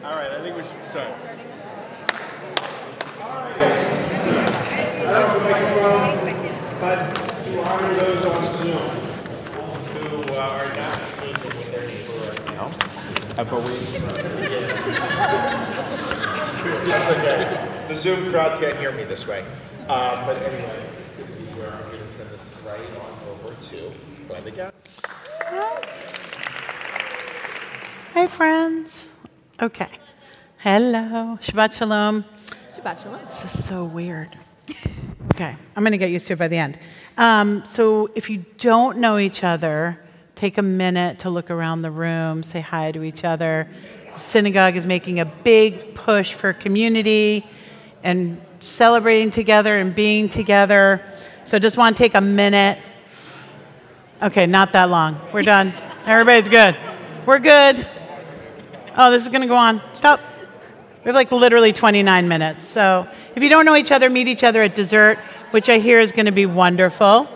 All right, I think we should start. But to honor those on Zoom who are not speaking with their neighbor right now, but it's okay. The Zoom crowd can't hear me this way. But anyway, it's good to be here. I'm going to send this right on over to Vanessa. Hi, friends. Okay. Hello. Shabbat shalom. Shabbat shalom. This is so weird. Okay. I'm going to get used to it by the end. So if you don't know each other, take a minute to look around the room, say hi to each other. The synagogue is making a big push for community and celebrating together and being together. So just want to take a minute. Okay, not that long. We're done. Everybody's good. We're good. Oh, this is going to go on. Stop. We have like literally 29 minutes. So if you don't know each other, meet each other at dessert, which I hear is going to be wonderful.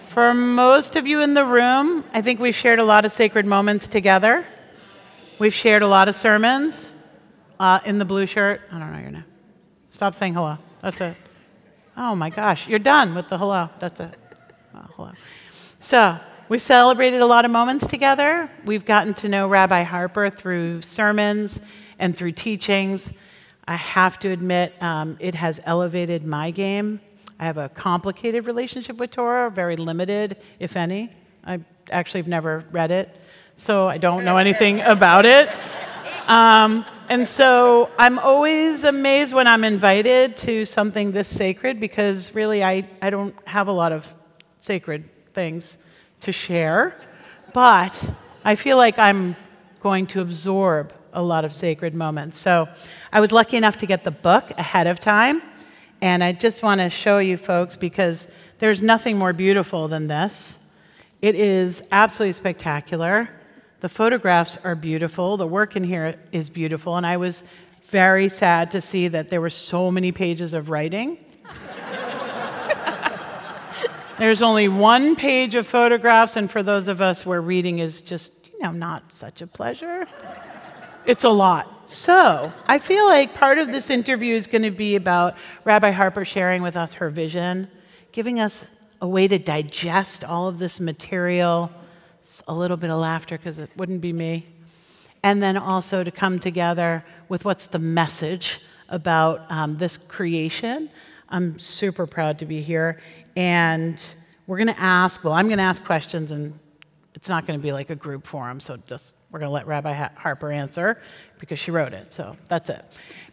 For most of you in the room, I think we've shared a lot of sacred moments together. We've shared a lot of sermons. In the blue shirt. I don't know your name. Stop saying hello. That's it. Oh my gosh, you're done with the hello. That's it. Oh, hello. So we've celebrated a lot of moments together. We've gotten to know Rabbi Harper through sermons and through teachings. I have to admit, it has elevated my game. I have a complicated relationship with Torah, very limited, if any. I actually have never read it, so I don't know anything about it. And so I'm always amazed when I'm invited to something this sacred because really I don't have a lot of sacred things to share, but I feel like I'm going to absorb a lot of sacred moments. So I was lucky enough to get the book ahead of time, and I just want to show you folks because there's nothing more beautiful than this. It is absolutely spectacular. The photographs are beautiful. The work in here is beautiful. And I was very sad to see that there were so many pages of writing. There's only one page of photographs, and for those of us where reading is just, not such a pleasure, it's a lot. So I feel like part of this interview is going to be about Rabbi Harper sharing with us her vision, giving us a way to digest all of this material, a little bit of laughter because it wouldn't be me, and then also to come together with what's the message about this creation. I'm super proud to be here, and I'm going to ask questions, and it's not going to be like a group forum, so we're going to let Rabbi Harper answer because she wrote it, so that's it.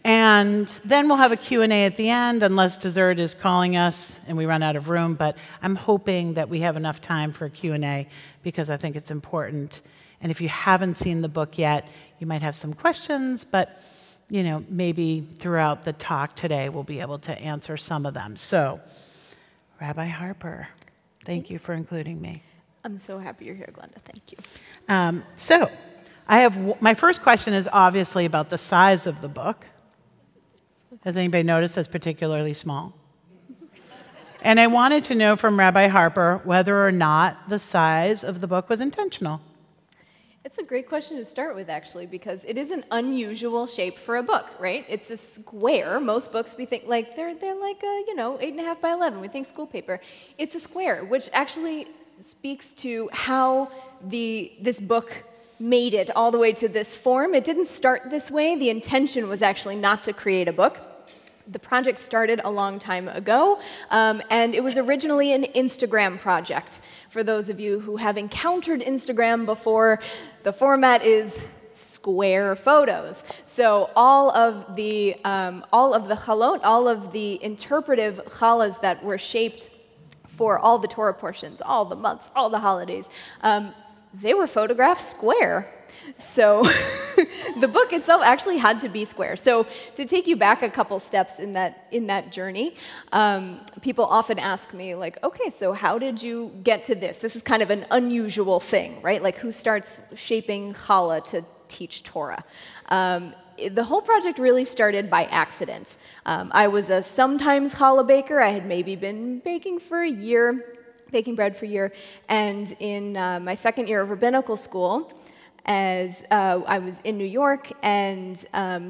And then we'll have a Q&A at the end, unless dessert is calling us and we run out of room, but I'm hoping that we have enough time for a Q&A because I think it's important. And if you haven't seen the book yet, you might have some questions, but maybe throughout the talk today we'll be able to answer some of them. So, Rabbi Harper, thank you for including me. I'm so happy you're here, Glenda. Thank you. So, my first question is obviously about the size of the book. Has anybody noticed it's particularly small? And I wanted to know from Rabbi Harper whether or not the size of the book was intentional. It's a great question to start with, actually, because it is an unusual shape for a book, right? It's a square. Most books we think like they're like 8.5 by 11. We think school paper. It's a square, which actually speaks to how this book made it all the way to this form. It didn't start this way. The intention was actually not to create a book. The project started a long time ago, and it was originally an Instagram project. For those of you who have encountered Instagram before, the format is square photos. So all of the chalot, all of the interpretive challahs that were shaped for all the Torah portions, all the months, all the holidays, they were photographed square. So the book itself actually had to be square. So to take you back a couple steps in that journey, people often ask me, like, okay, so how did you get to this? This is kind of an unusual thing, right? Like, who starts shaping challah to teach Torah? The whole project really started by accident. I was a sometimes challah baker. I had maybe been baking bread for a year, and in my second year of rabbinical school, as I was in New York and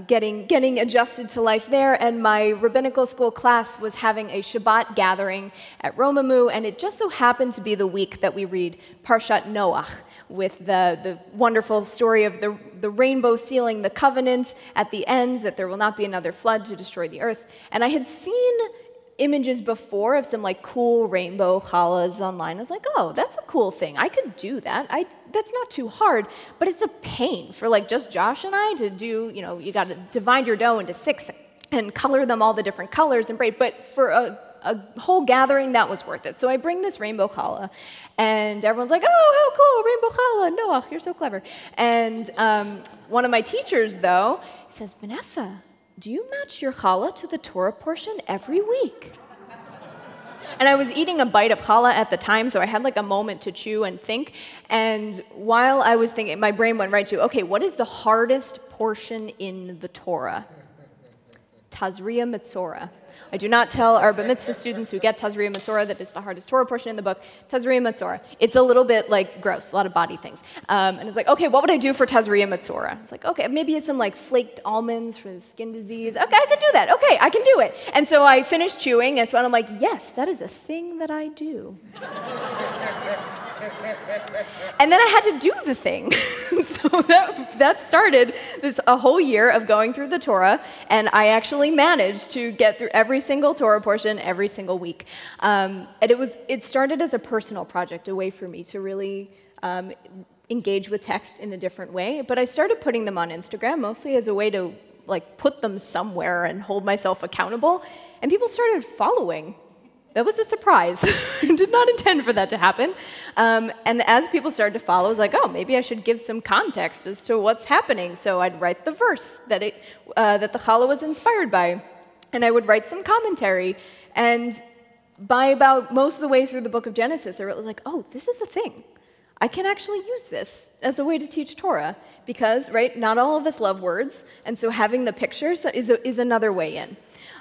getting adjusted to life there, and my rabbinical school class was having a Shabbat gathering at Romamu, and it just so happened to be the week that we read Parshat Noach, with the wonderful story of the rainbow sealing the covenant at the end, that there will not be another flood to destroy the earth. And I had seen images before of some like cool rainbow challahs online. I was like, oh, that's a cool thing. I could do that. That's not too hard, but it's a pain for like just Josh and I to do, you got to divide your dough into 6 and color them all the different colors and braid. But for a whole gathering, that was worth it. So I bring this rainbow challah, and everyone's like, oh, how cool, rainbow challah, Noach, you're so clever. And one of my teachers, though, says, Vanessa, do you match your challah to the Torah portion every week? And I was eating a bite of challah at the time, so I had like a moment to chew and think. And while I was thinking, my brain went right to, okay, what is the hardest portion in the Torah? Tazria Metzora. I do not tell our Bar Mitzvah students who get Tazria Metzora that it's the hardest Torah portion in the book. Tazria Metzora. It's a little bit like gross, a lot of body things. And it's like, okay, what would I do for Tazria Metzora? It's like, okay, maybe it's some like flaked almonds for the skin disease. Okay, I can do that. Okay, I can do it. And so I finished chewing, and I'm like, yes, that is a thing that I do. And then I had to do the thing. So that started a whole year of going through the Torah, and I actually managed to get through every single Torah portion every single week. And it started as a personal project, a way for me to really engage with text in a different way. But I started putting them on Instagram, mostly as a way to like put them somewhere and hold myself accountable. And people started following. That was a surprise. I did not intend for that to happen. And as people started to follow, I was like, oh, maybe I should give some context as to what's happening. So I'd write the verse that the challah was inspired by, and I would write some commentary. And by about most of the way through the book of Genesis, I was like, oh, this is a thing. I can actually use this as a way to teach Torah because, right, not all of us love words, and so having the pictures is another way in.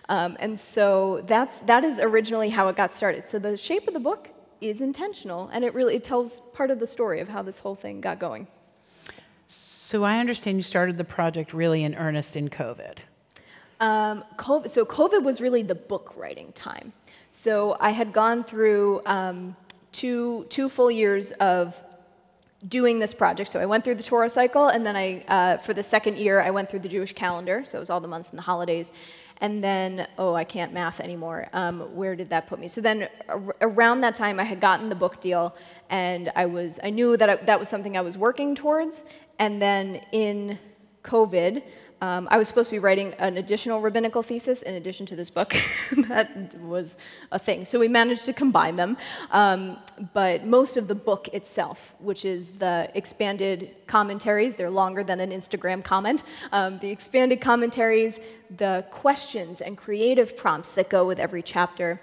And so that is originally how it got started. So the shape of the book is intentional, and it tells part of the story of how this whole thing got going. So I understand you started the project really in earnest in COVID. So COVID was really the book writing time. So I had gone through two full years of doing this project. So I went through the Torah cycle, and then for the second year, I went through the Jewish calendar. So it was all the months and the holidays. And then, I can't math anymore. Where did that put me? So then around that time, I had gotten the book deal, and I knew that that was something I was working towards. And then in COVID, I was supposed to be writing an additional rabbinical thesis in addition to this book. That was a thing. So we managed to combine them. But most of the book itself, which is the expanded commentaries, they're longer than an Instagram comment, the expanded commentaries, the questions and creative prompts that go with every chapter,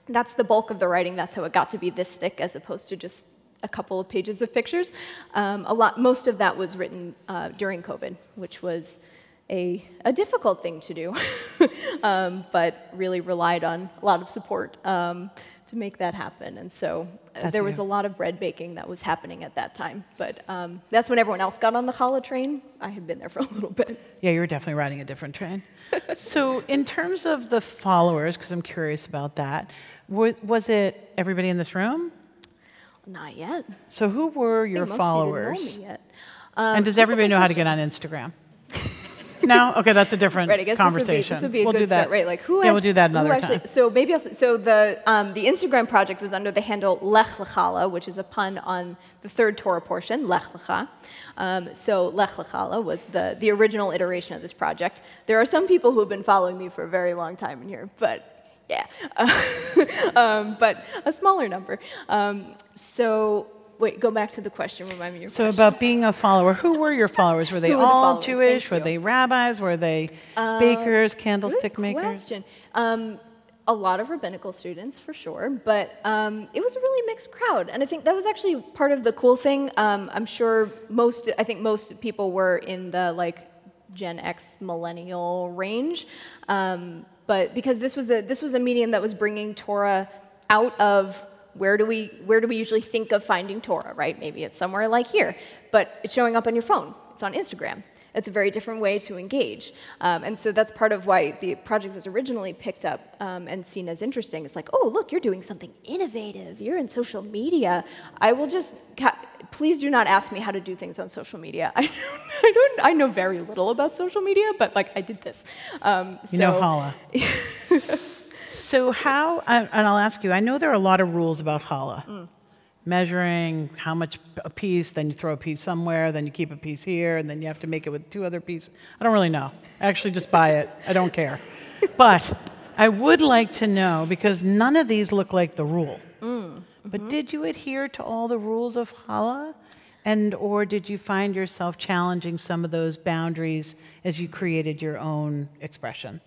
that's the bulk of the writing. That's how it got to be this thick as opposed to just a couple of pages of pictures. Most of that was written during COVID, which was a difficult thing to do, but really relied on a lot of support to make that happen. And so there was a lot of bread baking that was happening at that time. But that's when everyone else got on the challah train. I had been there for a little bit. Yeah, you were definitely riding a different train. So in terms of the followers, because I'm curious about that, was it everybody in this room? Not yet. So who were your followers? Most people didn't know me yet. And does everybody know how to get on Instagram? No? Okay, that's a different right, I guess conversation. This would be a good start, right? Like who? Yeah, we'll do that another time. So maybe the Instagram project was under the handle Lech Lechala, which is a pun on the third Torah portion, Lech Lecha. So Lech Lechala was the original iteration of this project. There are some people who have been following me for a very long time in here, but yeah, but a smaller number. Wait, go back to the question. Remind me your question. So about being a follower, who were your followers? Were they all Jewish? Were they rabbis? Were they bakers, candlestick makers? Good question. A lot of rabbinical students, for sure, but it was a really mixed crowd. And I think that was actually part of the cool thing. I'm sure most people were in the like Gen X millennial range. But because this was a medium that was bringing Torah out of where do we usually think of finding Torah, right? Maybe it's somewhere like here, but it's showing up on your phone. It's on Instagram. It's a very different way to engage. And so that's part of why the project was originally picked up and seen as interesting. It's like, oh, look, you're doing something innovative. You're in social media. I will just, please do not ask me how to do things on social media. I know very little about social media, but like I did this. You know challah. So how, and I'll ask you, I know there are a lot of rules about challah. Measuring how much a piece, then you throw a piece somewhere, then you keep a piece here, and then you have to make it with 2 other pieces. I don't really know. Actually, just buy it. I don't care. But I would like to know, because none of these look like the rule. But did you adhere to all the rules of challah? Or did you find yourself challenging some of those boundaries as you created your own expression?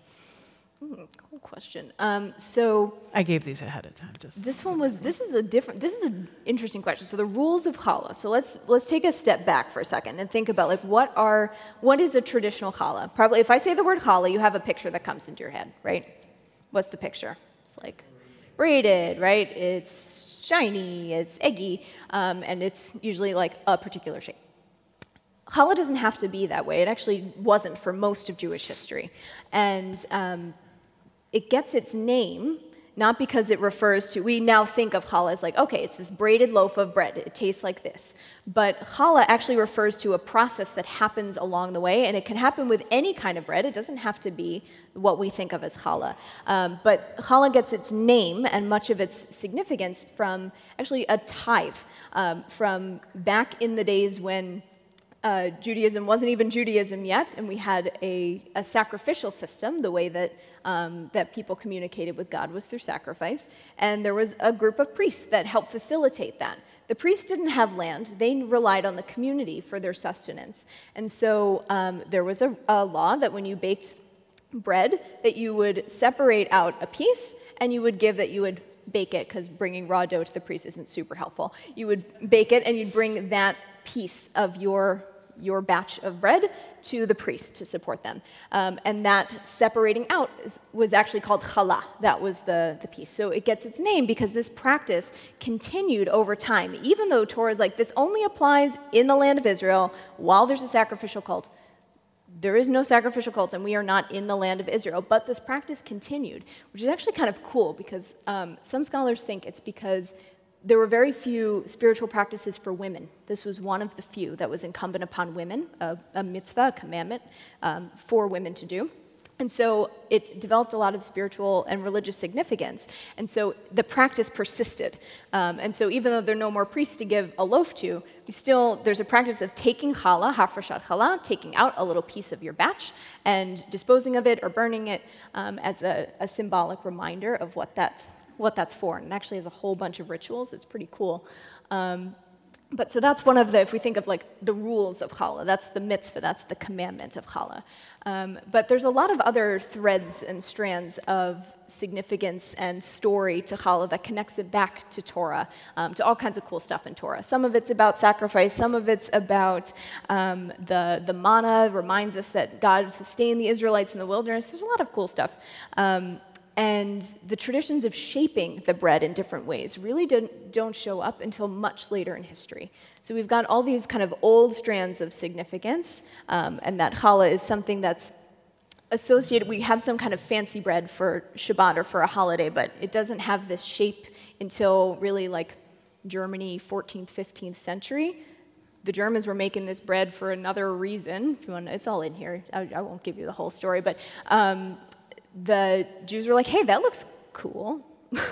Cool question. So I gave these ahead of time. This is an interesting question. So the rules of challah. So let's take a step back for a second and think about like what is a traditional challah? Probably if I say the word challah, you have a picture that comes into your head, right? What's the picture? It's like braided, right? It's shiny, it's eggy, and it's usually like a particular shape. Challah doesn't have to be that way. It actually wasn't for most of Jewish history. And it gets its name not because it refers to, we now think of challah as like, okay, it's this braided loaf of bread. It tastes like this. But challah actually refers to a process that happens along the way, and it can happen with any kind of bread. It doesn't have to be what we think of as challah. But challah gets its name and much of its significance from actually a tithe, from back in the days when Judaism wasn't even Judaism yet, and we had a sacrificial system. The way that that people communicated with God was through sacrifice, and there was a group of priests that helped facilitate that. The priests didn't have land; they relied on the community for their sustenance, and so there was a law that when you baked bread, that you would separate out a piece, and you would bake it, because bringing raw dough to the priest isn't super helpful. You would bake it, and you'd bring that piece of your batch of bread to the priest to support them. And that separating out was actually called challah. That was the piece. So it gets its name because this practice continued over time. Even though Torah is like, this only applies in the land of Israel while there's a sacrificial cult. There is no sacrificial cult, and we are not in the land of Israel. But this practice continued, which is actually kind of cool because some scholars think it's because there were very few spiritual practices for women. This was one of the few that was incumbent upon women, a mitzvah, a commandment for women to do. And so it developed a lot of spiritual and religious significance. And so the practice persisted. And so even though there are no more priests to give a loaf to, there's a practice of taking challah, hafrashat challah, taking out a little piece of your batch and disposing of it or burning it as a symbolic reminder of what that's for, and it actually has a whole bunch of rituals. It's pretty cool. But so that's one of the, if we think of like the rules of challah, that's the mitzvah, that's the commandment of challah. But there's a lot of other threads and strands of significance and story to challah that connects it back to Torah, to all kinds of cool stuff in Torah. Some of it's about sacrifice, some of it's about the manna reminds us that God sustained the Israelites in the wilderness. There's a lot of cool stuff. And the traditions of shaping the bread in different ways really don't show up until much later in history. So we've got all these kind of old strands of significance, and that challah is something that's associated. We have some kind of fancy bread for Shabbat or for a holiday, but it doesn't have this shape until really like Germany, 14th, 15th century. The Germans were making this bread for another reason. If you want, it's all in here. I won't give you the whole story, but the Jews were like, hey, that looks cool.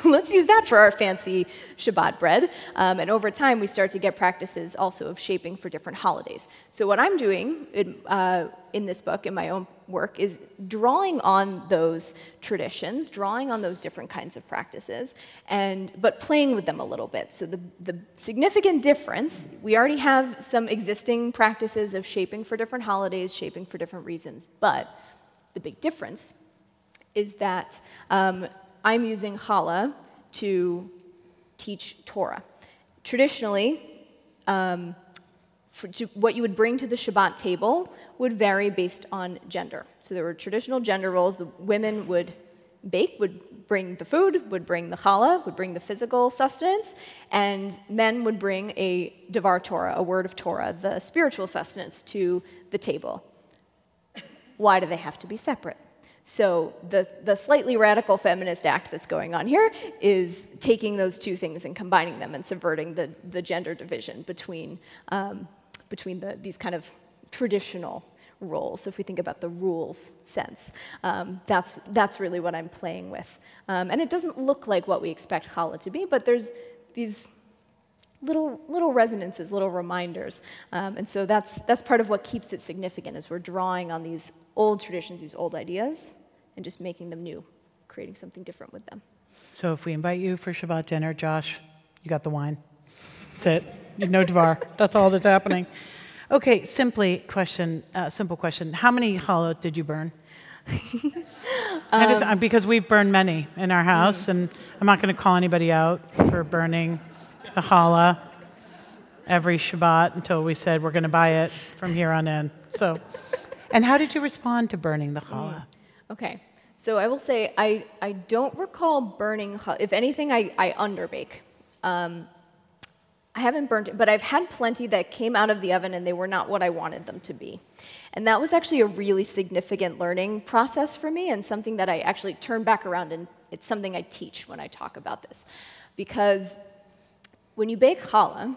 Let's use that for our fancy Shabbat bread. And over time, we start to get practices also of shaping for different holidays. So what I'm doing in this book, in my own work, is drawing on those traditions, drawing on those different kinds of practices, but playing with them a little bit. So the significant difference, we already have some existing practices of shaping for different holidays, shaping for different reasons, but the big difference is that I'm using challah to teach Torah. Traditionally, what you would bring to the Shabbat table would vary based on gender. So there were traditional gender roles. The women would bake, would bring the food, would bring the challah, would bring the physical sustenance, and men would bring a devar Torah, a word of Torah, the spiritual sustenance, to the table. Why do they have to be separate? So the slightly radical feminist act that's going on here is taking those two things and combining them and subverting the gender division between these kind of traditional roles. If we think about the rules sense, that's really what I'm playing with. And it doesn't look like what we expect challah to be, but there's these little resonances, little reminders. And so that's part of what keeps it significant, is we're drawing on these old traditions, these old ideas, and just making them new, creating something different with them. So if we invite you for Shabbat dinner, Josh, you got the wine. That's it. You know Devar. That's all that's happening. Okay, simple question. How many challah did you burn? Because we've burned many in our house, and I'm not going to call anybody out for burning the challah every Shabbat until we said we're going to buy it from here on in. So, and how did you respond to burning the challah? Okay, so I will say I don't recall burning challah. If anything, I underbake. I haven't burnt it, but I've had plenty that came out of the oven and they were not what I wanted them to be. And that was actually a really significant learning process for me, and something that I actually turned back around, and it's something I teach when I talk about this. Because when you bake challah,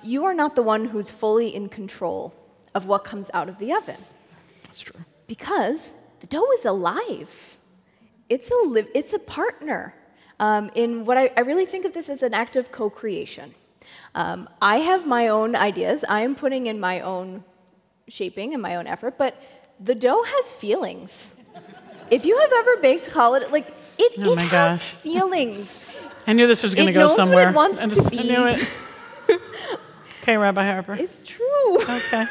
you are not the one who's fully in control of what comes out of the oven. That's true. Because the dough is alive. It's a partner. In what I really think of this as an act of co-creation. I have my own ideas. I am putting in my own shaping and my own effort, but the dough has feelings. If you have ever baked challah, it has feelings. I knew this was going to go somewhere. It knows what it wants to be. I knew it. Okay, Rabbi Harper. It's true. Okay.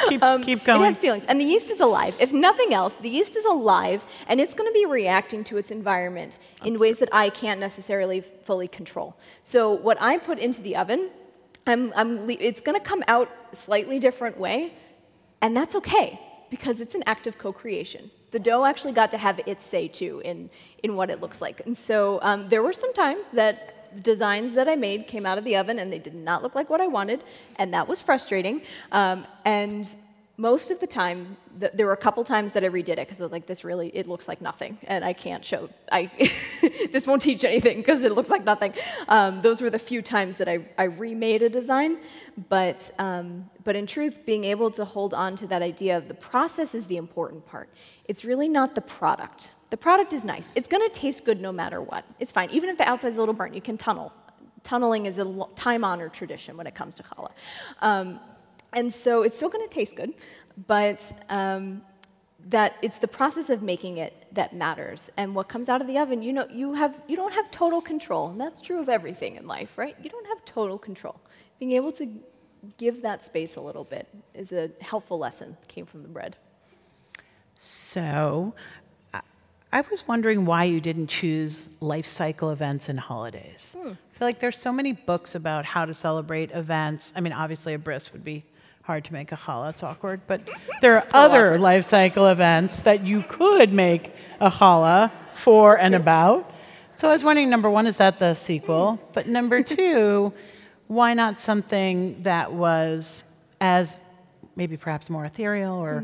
Keep going. It has feelings. And the yeast is alive. If nothing else, the yeast is alive, and it's going to be reacting to its environment in ways that I can't necessarily fully control. So what I put into the oven, it's going to come out a slightly different way, and that's okay, because it's an act of co-creation. The dough actually got to have its say, too, in what it looks like. And so there were some times that designs that I made came out of the oven and they did not look like what I wanted, and that was frustrating. And most of the time, there were a couple times that I redid it because I was like, it looks like nothing, and I can't show, this won't teach anything because it looks like nothing. Those were the few times that I remade a design, but in truth, being able to hold on to that idea of the process is the important part. It's really not the product. The product is nice. It's going to taste good no matter what. It's fine. Even if the outside's a little burnt, you can tunnel. Tunneling is a time-honored tradition when it comes to challah. And so it's still going to taste good, but that it's the process of making it that matters. And what comes out of the oven, you don't have total control. And that's true of everything in life, right? You don't have total control. Being able to give that space a little bit is a helpful lesson. Came from the bread. So I was wondering why you didn't choose life cycle events and holidays. I feel like there's so many books about how to celebrate events. I mean, obviously a bris would be hard to make a challah, it's awkward, but there are other life cycle events that you could make a challah for and about. So I was wondering, number one, is that the sequel? But number two, why not something that was as maybe perhaps more ethereal, or,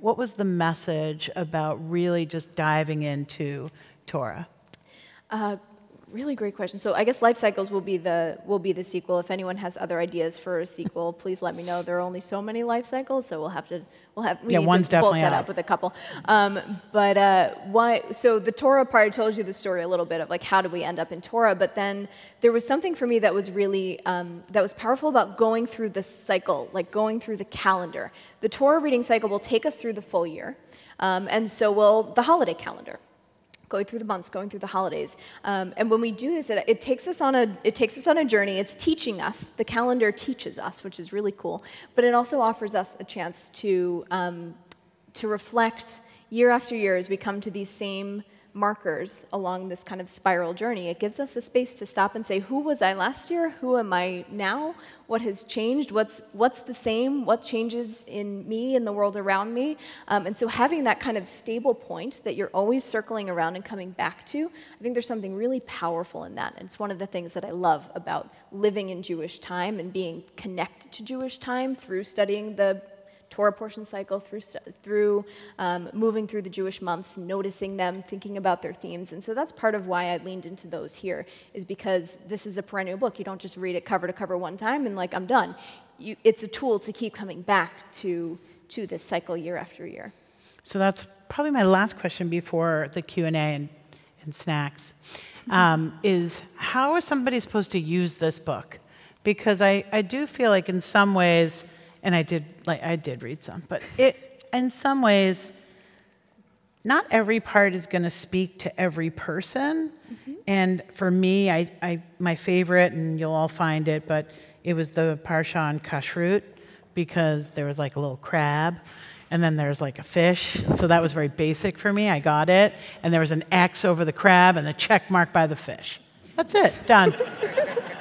what was the message about really just diving into Torah? Really great question. So I guess life cycles will be the sequel. If anyone has other ideas for a sequel, please let me know. There are only so many life cycles, so we need one's to bulk definitely that out. up with a couple. Why? So the Torah part, I told you the story a little bit of how do we end up in Torah, but then there was something for me that was really that was powerful about going through the cycle, going through the calendar. The Torah reading cycle will take us through the full year, and so will the holiday calendar. Going through the months, going through the holidays, and when we do this, it takes us on a journey. It's teaching us. The calendar teaches us, which is really cool. But it also offers us a chance to reflect year after year as we come to these same markers along this kind of spiral journey. It gives us a space to stop and say, who was I last year? Who am I now? What has changed? What's the same? What changes in me and the world around me? And so having that kind of stable point that you're always circling around and coming back to, I think there's something really powerful in that. And it's one of the things that I love about living in Jewish time and being connected to Jewish time through studying the Torah portion cycle, through moving through the Jewish months, noticing them, thinking about their themes. And so that's part of why I leaned into those here, is because this is a perennial book. You don't just read it cover to cover one time and like, I'm done. It's a tool to keep coming back to this cycle year after year. So that's probably my last question before the Q&A and snacks, is how is somebody supposed to use this book? Because I do feel like in some ways, and I did read some, but in some ways, not every part is going to speak to every person. Mm-hmm. And for me, my favorite, and you'll all find it, but it was the Parsha on Kashrut, because there was like a little crab, and then there's like a fish. And so that was very basic for me. I got it. And there was an X over the crab and the check mark by the fish. That's it. Done.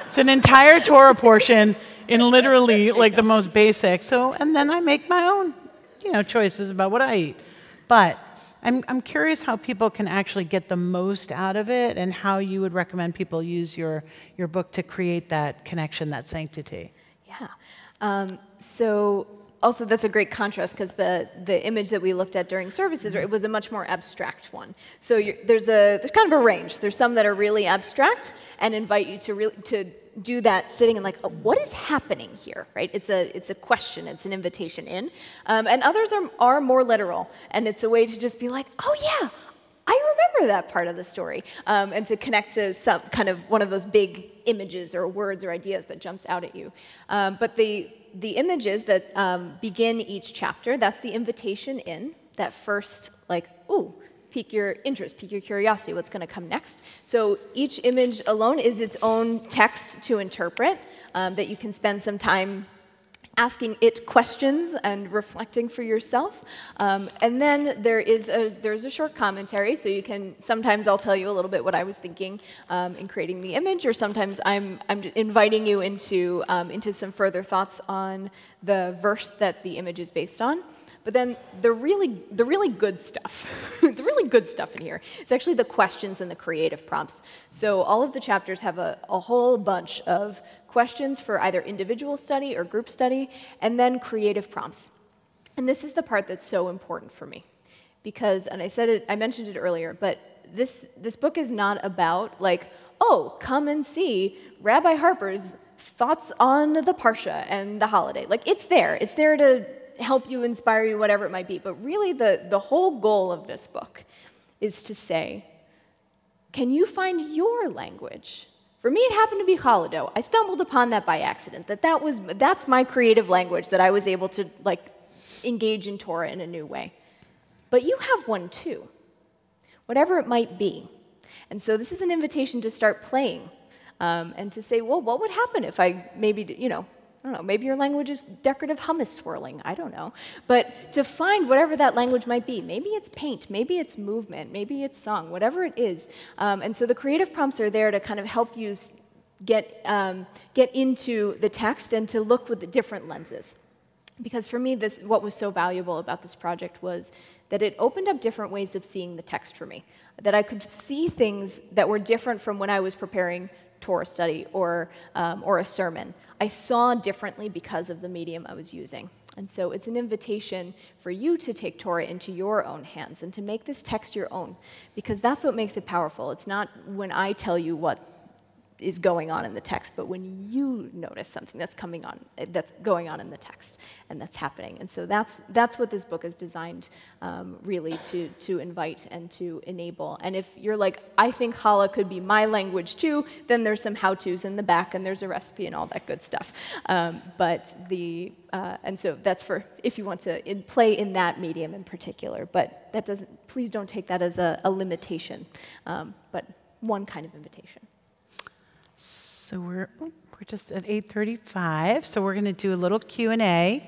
It's an entire Torah portion in literally like the most basic. So, and then I make my own, choices about what I eat. But I'm curious how people can actually get the most out of it, and how you would recommend people use your book to create that connection, that sanctity. Yeah. So also that's a great contrast, because the image that we looked at during services, it was a much more abstract one. So there's kind of a range. There's some that are really abstract and invite you to do that sitting and like, oh, what is happening here, right? It's a question, it's an invitation in. And others are more literal, and it's a way to just be like, oh yeah, I remember that part of the story, and to connect to some kind of one of those big images or words or ideas that jumps out at you. But the images that begin each chapter, that's the invitation in, that first like, ooh, pique your interest, pique your curiosity, what's going to come next. So each image alone is its own text to interpret, that you can spend some time asking it questions and reflecting for yourself. And then there's a short commentary, so you can, sometimes I'll tell you a little bit what I was thinking in creating the image, or sometimes I'm inviting you into some further thoughts on the verse that the image is based on. But then the really good stuff, the really good stuff in here, is actually the questions and the creative prompts. So all of the chapters have a whole bunch of questions for either individual study or group study, and then creative prompts. And this is the part that's so important for me, because, and I mentioned it earlier, but this book is not about like, oh, come and see Rabbi Harper's thoughts on the Parsha and the holiday. Like, it's there to help you, inspire you, whatever it might be. But really the whole goal of this book is to say, can you find your language? For me, it happened to be Holodo. I stumbled upon that by accident. That's my creative language that I was able to like engage in Torah in a new way. But you have one too, whatever it might be. And so this is an invitation to start playing, and to say, well, what would happen if I maybe, I don't know, maybe your language is decorative hummus swirling, I don't know. But to find whatever that language might be, maybe it's paint, maybe it's movement, maybe it's song, whatever it is. And so the creative prompts are there to kind of help you get into the text and to look with the different lenses. Because for me, what was so valuable about this project was that it opened up different ways of seeing the text for me. That I could see things that were different from when I was preparing Torah study or a sermon. I saw differently because of the medium I was using. And so it's an invitation for you to take Torah into your own hands and to make this text your own, because that's what makes it powerful. It's not when I tell you what is going on in the text, but when you notice something that's going on in the text and that's happening. And so that's what this book is designed really to invite and to enable. And if you're like, I think challah could be my language too, then there's some how-tos in the back and there's a recipe and all that good stuff. And so that's for if you want to play in that medium in particular. But that doesn't, please don't take that as a limitation, but one kind of invitation. So we're just at 8:35, so we're going to do a little Q&A.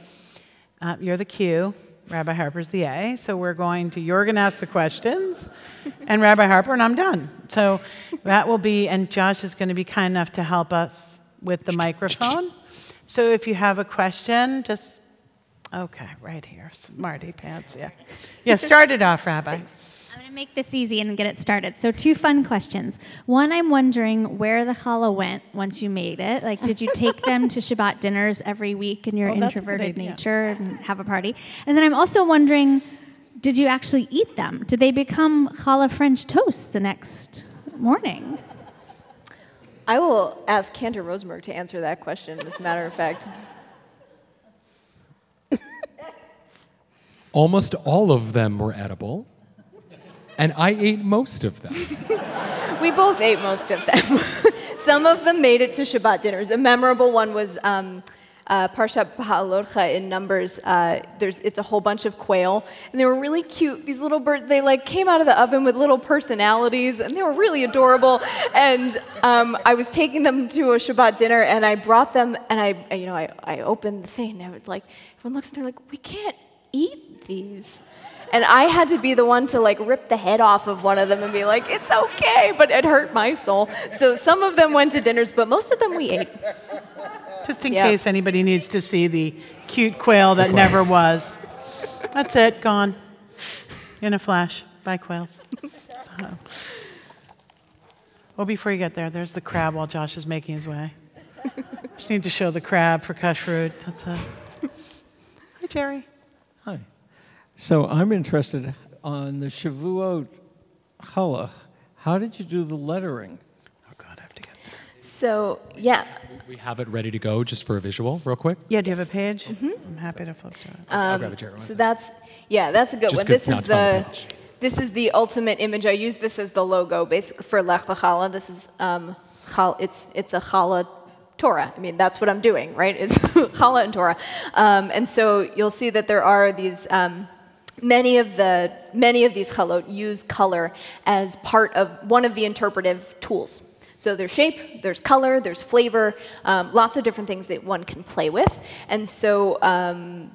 You're the Q. Rabbi Harper's the A. So you're going to ask the questions, and Rabbi Harper, and I'm done. So that will be, and Josh is going to be kind enough to help us with the microphone. So if you have a question, just, okay, right here, smarty pants, yeah. Yeah, start it off, Rabbi. Thanks. I'm going to make this easy and get it started. So 2 fun questions. One, I'm wondering where the challah went once you made it. Like, did you take them to Shabbat dinners every week in your introverted nature and have a party? And then I'm also wondering, did you actually eat them? Did they become challah French toast the next morning? I will ask Cantor Rosenberg to answer that question, as a matter of fact. Almost all of them were edible, and I ate most of them. We both ate most of them. Some of them made it to Shabbat dinners. A memorable one was Parshat Ba'alotcha in Numbers. It's a whole bunch of quail, and they were really cute. These little birds, they like came out of the oven with little personalities, and they were really adorable. And I was taking them to a Shabbat dinner, and I brought them, and I opened the thing, and I was like, everyone looks, and they're like, we can't eat these. And I had to be the one to like rip the head off of one of them and be like, it's okay, but it hurt my soul. So some of them went to dinners, but most of them we ate. Just in case anybody needs to see the cute quail that never was. That's it, gone. In a flash. Bye, quails. Well, before you get there, there's the crab while Josh is making his way. Just need to show the crab for kashrut. That's it. Hi, Jerry. Hi. So I'm interested on the Shavuot challah. How did you do the lettering? Oh, God, I have to get there. So, yeah. We have it ready to go just for a visual, real quick. Yeah, do you have a page? Mm-hmm. I'm happy to flip to it. I'll grab a chair. So that's a good one. This is the ultimate image. I use this as the logo, basically for Lech L'Challah. This is it's a challah Torah. I mean, that's what I'm doing, right? It's challah and Torah, and so you'll see that there are these. Many of these chalot use color as part of one of the interpretive tools. So there's shape, there's color, there's flavor, lots of different things that one can play with. And so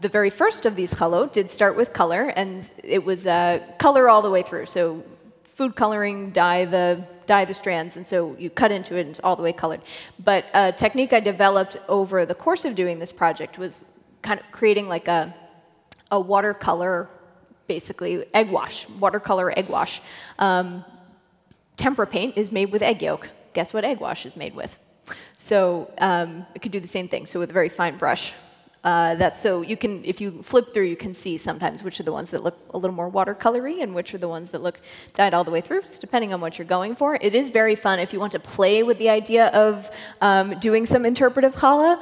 the very first of these chalot did start with color, and it was color all the way through. So food coloring, dye the strands, and so you cut into it and it's all the way colored. But a technique I developed over the course of doing this project was kind of creating like a watercolor, basically egg wash, watercolor egg wash. Tempera paint is made with egg yolk. Guess what egg wash is made with? So it could do the same thing. So with a very fine brush. So you can, if you flip through, you can see sometimes which are the ones that look a little more watercolory and which are the ones that look dyed all the way through, so depending on what you're going for. It is very fun if you want to play with the idea of doing some interpretive challah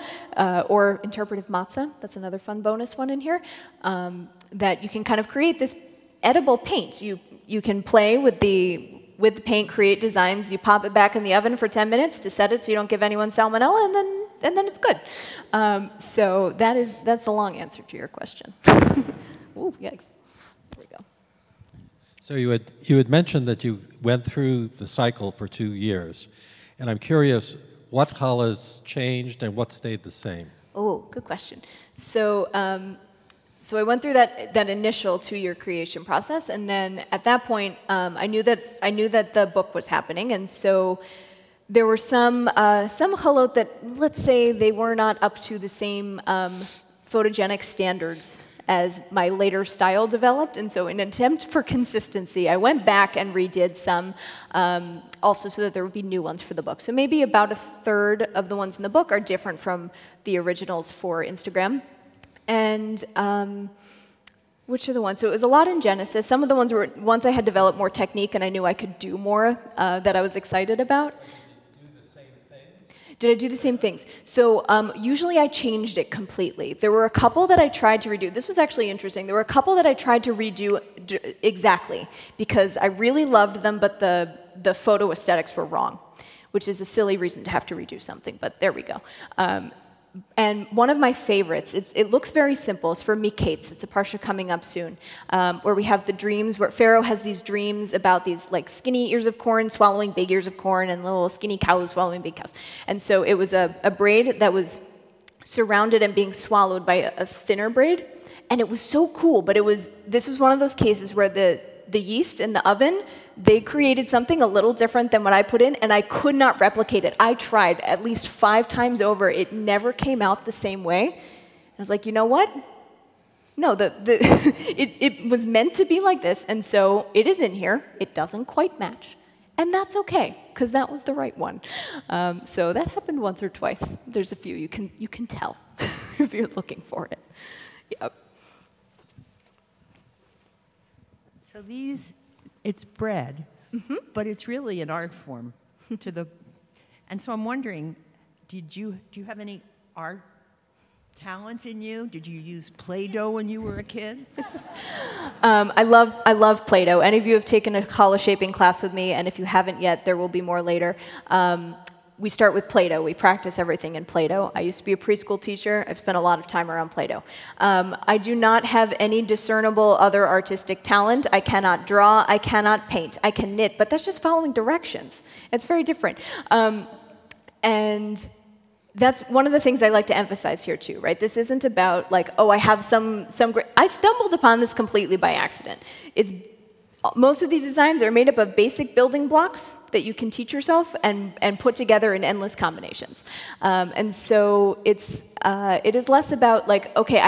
or interpretive matzah. That's another fun bonus one in here. That you can kind of create this edible paint. You can play with the paint, create designs. You pop it back in the oven for 10 minutes to set it so you don't give anyone salmonella, and then it's good. So that's the long answer to your question. Ooh, yikes. There we go. So you had mentioned that you went through the cycle for 2 years, and I'm curious what challahs changed and what stayed the same. Oh, good question. So I went through that initial 2-year creation process, and then at that point, I knew that the book was happening, and so there were some chalot that, let's say, they were not up to the same photogenic standards as my later style developed, and so in an attempt for consistency, I went back and redid some, also so that there would be new ones for the book. So maybe about 1/3 of the ones in the book are different from the originals for Instagram. And which are the ones? So it was a lot in Genesis. Some of the ones were once I had developed more technique and I knew I could do more that I was excited about. Did I do the same things? So usually I changed it completely. There were a couple that I tried to redo. This was actually interesting. There were a couple that I tried to redo exactly because I really loved them, but the photo aesthetics were wrong, which is a silly reason to have to redo something, but there we go. And one of my favorites, it looks very simple. It's for Miketz. It's a parsha coming up soon, where we have the dreams, where Pharaoh has these dreams about these like skinny ears of corn swallowing big ears of corn and little skinny cows swallowing big cows. And so it was a braid that was surrounded and being swallowed by a thinner braid. And it was so cool, but this was one of those cases where the yeast in the oven, they created something a little different than what I put in, and I could not replicate it. I tried at least 5 times over. It never came out the same way. I was like, you know what? No, it was meant to be like this, and so it is in here. It doesn't quite match. And that's okay, because that was the right one. So that happened once or twice. There's a few. You can tell if you're looking for it. Yep. So it's bread, but it's really an art form and so I'm wondering, do you have any art talent in you? Did you use Play-Doh when you were a kid? I love Play-Doh. Any of you have taken a challah shaping class with me, and if you haven't yet, there will be more later. We start with Play-Doh. We practice everything in Play-Doh. I used to be a preschool teacher. I've spent a lot of time around Play-Doh. I do not have any discernible other artistic talent. I cannot draw. I cannot paint. I can knit, but that's just following directions. It's very different. And that's one of the things I like to emphasize here too, right? This isn't about like, oh, I have some great. I stumbled upon this completely by accident. Most of these designs are made up of basic building blocks that you can teach yourself and put together in endless combinations. And so it is less about like, okay,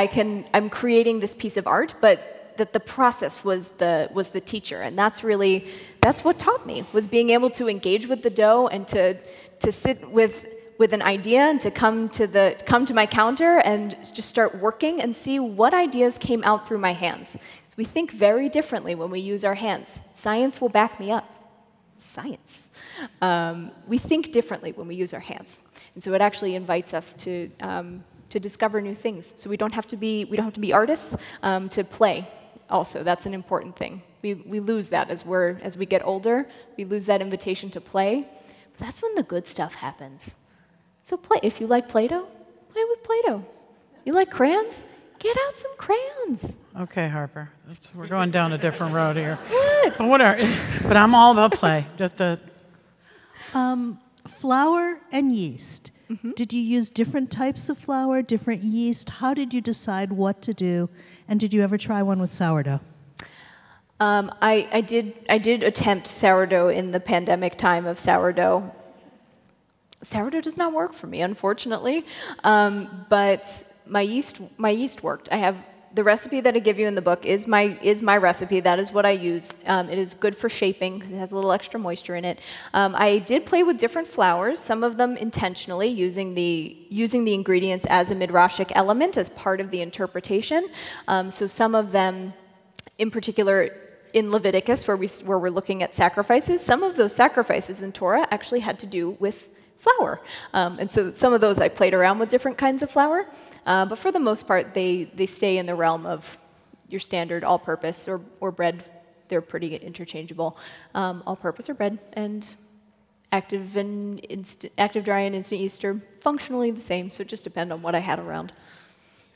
I'm creating this piece of art, but that the process was the teacher, and that's what taught me, was being able to engage with the dough and to sit with an idea and to come to my counter and just start working and see what ideas came out through my hands. We think very differently when we use our hands. Science will back me up. Science. We think differently when we use our hands, and so it actually invites us to discover new things. So we don't have to be artists to play. Also, that's an important thing. We lose that as we get older. We lose that invitation to play. But that's when the good stuff happens. So play. If you like Play-Doh, play with Play-Doh. You like crayons? Get out some crayons. Okay, Harper. We're going down a different road here. What? But whatever. But I'm all about play. Flour and yeast. Did you use different types of flour, different yeast? How did you decide what to do? And did you ever try one with sourdough? I did attempt sourdough in the pandemic time of sourdough. Sourdough does not work for me, unfortunately, but my yeast worked. I have the recipe that I give you in the book is my recipe. That is what I use. It is good for shaping. It has a little extra moisture in it. I did play with different flours, some of them intentionally, using the ingredients as a midrashic element as part of the interpretation. So some of them, in particular, in Leviticus, where we're looking at sacrifices, some of those sacrifices in Torah actually had to do with flour. And so some of those I played around with different kinds of flour, but for the most part, they stay in the realm of your standard all-purpose or bread. They're pretty interchangeable. All-purpose or bread, and active dry and instant yeast are functionally the same, so it just depends on what I had around.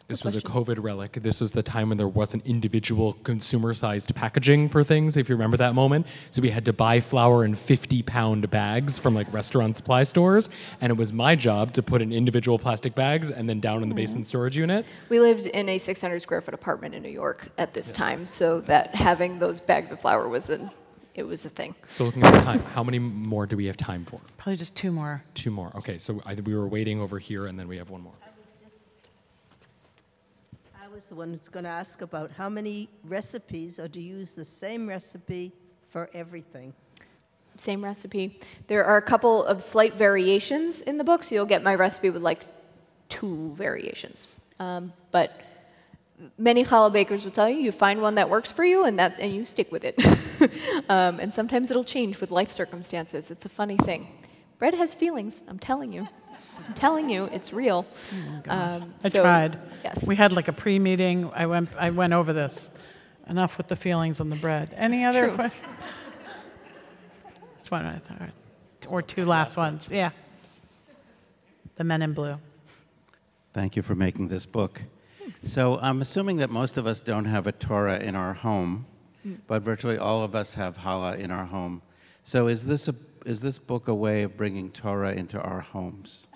This was a COVID relic. This was the time when there wasn't individual consumer-sized packaging for things, if you remember that moment. So we had to buy flour in 50-pound bags from like restaurant supply stores, and it was my job to put in individual plastic bags and then down in the basement storage unit. We lived in a 600-square-foot apartment in New York at this time, so that having those bags of flour was a thing. So looking at the time, how many more do we have time for? Probably just 2 more. 2 more. Okay, so we were waiting over here, and then we have 1 more. I was the one who's going to ask about how many recipes, or do you use the same recipe for everything? Same recipe. There are a couple of slight variations in the book, so you'll get my recipe with like 2 variations. But many challah bakers will tell you, you find one that works for you, and you stick with it. And sometimes it'll change with life circumstances. It's a funny thing. Bread has feelings, I'm telling you. I'm telling you, it's real. I tried. Yes. We had like a pre-meeting. I went over this. Enough with the feelings on the bread. Any other questions? That's one I thought. Or 2 last ones. Yeah. The men in blue. Thank you for making this book. Thanks. So I'm assuming that most of us don't have a Torah in our home, but virtually all of us have challah in our home. So is this book a way of bringing Torah into our homes?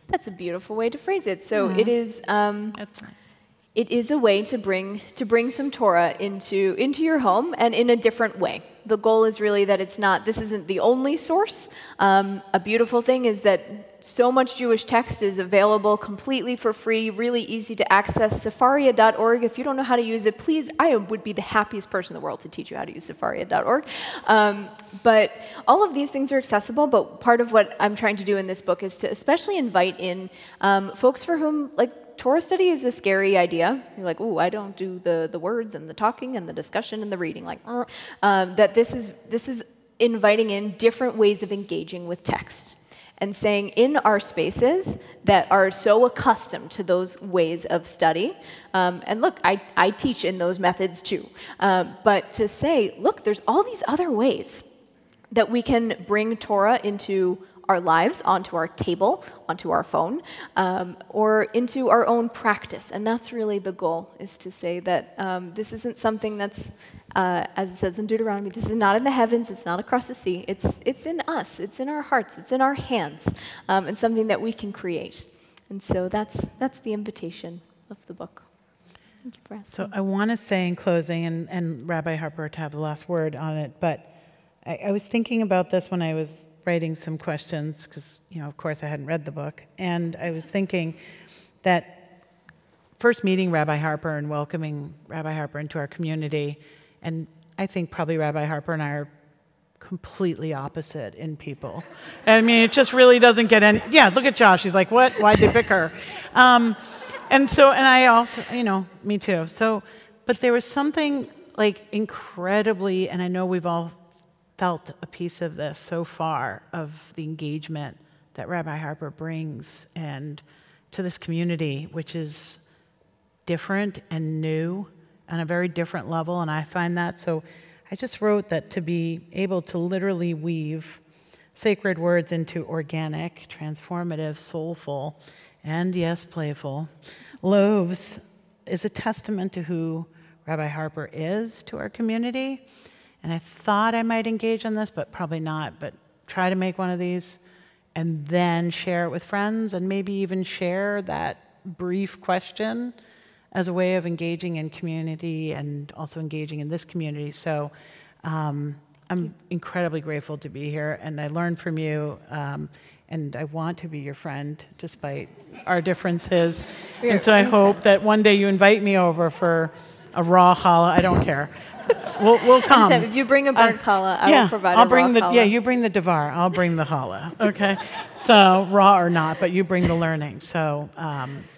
That's a beautiful way to phrase it. So it is. That's nice. it is a way to bring some Torah into your home and in a different way. The goal is really that this isn't the only source. A beautiful thing is that so much Jewish text is available completely for free, really easy to access. Sefaria.org, if you don't know how to use it, please, I would be the happiest person in the world to teach you how to use Sefaria.org. But all of these things are accessible, but part of what I'm trying to do in this book is to especially invite in folks for whom, Torah study is a scary idea. You're like, ooh, I don't do the words and the talking and the discussion and the reading. That this is inviting in different ways of engaging with text and saying in our spaces that are so accustomed to those ways of study, and look, I teach in those methods too, but to say, look, there's all these other ways that we can bring Torah into our lives, onto our table, onto our phone, or into our own practice. And that's really the goal, is to say that this isn't something that's, as it says in Deuteronomy, this is not in the heavens, it's not across the sea, it's in us, it's in our hearts, it's in our hands, and something that we can create. And so that's the invitation of the book. Thank you for asking. So I want to say in closing, and Rabbi Harper to have the last word on it, but I was thinking about this when I was writing some questions, because, of course, I hadn't read the book. And I was thinking that first meeting Rabbi Harper and welcoming Rabbi Harper into our community, and I think probably Rabbi Harper and I are completely opposite in people. I mean, it just really doesn't get any, yeah, look at Josh. He's like, what? Why'd they pick her? And I also, me too. So, but there was something incredibly, and I know we've all felt a piece of this so far, of the engagement that Rabbi Harper brings and to this community, which is different and new on a very different level, and I find that. So I just wrote that to be able to literally weave sacred words into organic, transformative, soulful, and yes, playful loaves is a testament to who Rabbi Harper is to our community. And I thought I might engage in this, but probably not. But try to make one of these and then share it with friends, and maybe even share that brief question as a way of engaging in community and also engaging in this community. So I'm incredibly grateful to be here, and I learned from you, and I want to be your friend despite our differences. And so I hope that one day you invite me over for a raw challah. I don't care. We'll come. If you bring a burnt challah, I will provide a raw challah. Yeah, you bring the davar. I'll bring the challah. Okay? So raw or not, but you bring the learning. So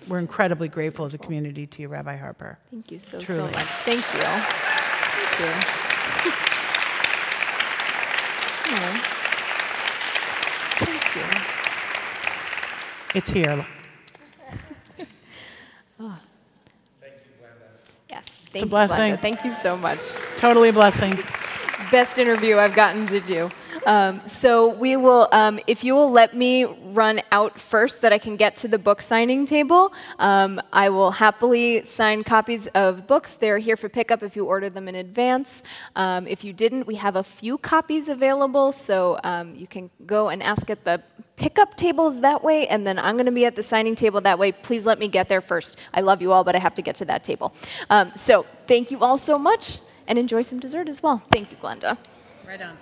we're incredibly grateful as a community to you, Rabbi Harper. Thank you so Truly. much. Thank you. Thank you. Thank you. It's here. Oh. Yes. It's Thank a blessing. You, Glenda. Thank you so much. Totally a blessing. Best interview I've gotten to do. So we will, if you will let me run out first that I can get to the book signing table, I will happily sign copies of books. They're here for pickup if you order them in advance. If you didn't, we have a few copies available, so you can go and ask at the pickup tables that way, and then I'm going to be at the signing table that way. Please let me get there first. I love you all, but I have to get to that table. So thank you all so much, and enjoy some dessert as well. Thank you, Glenda. Right on.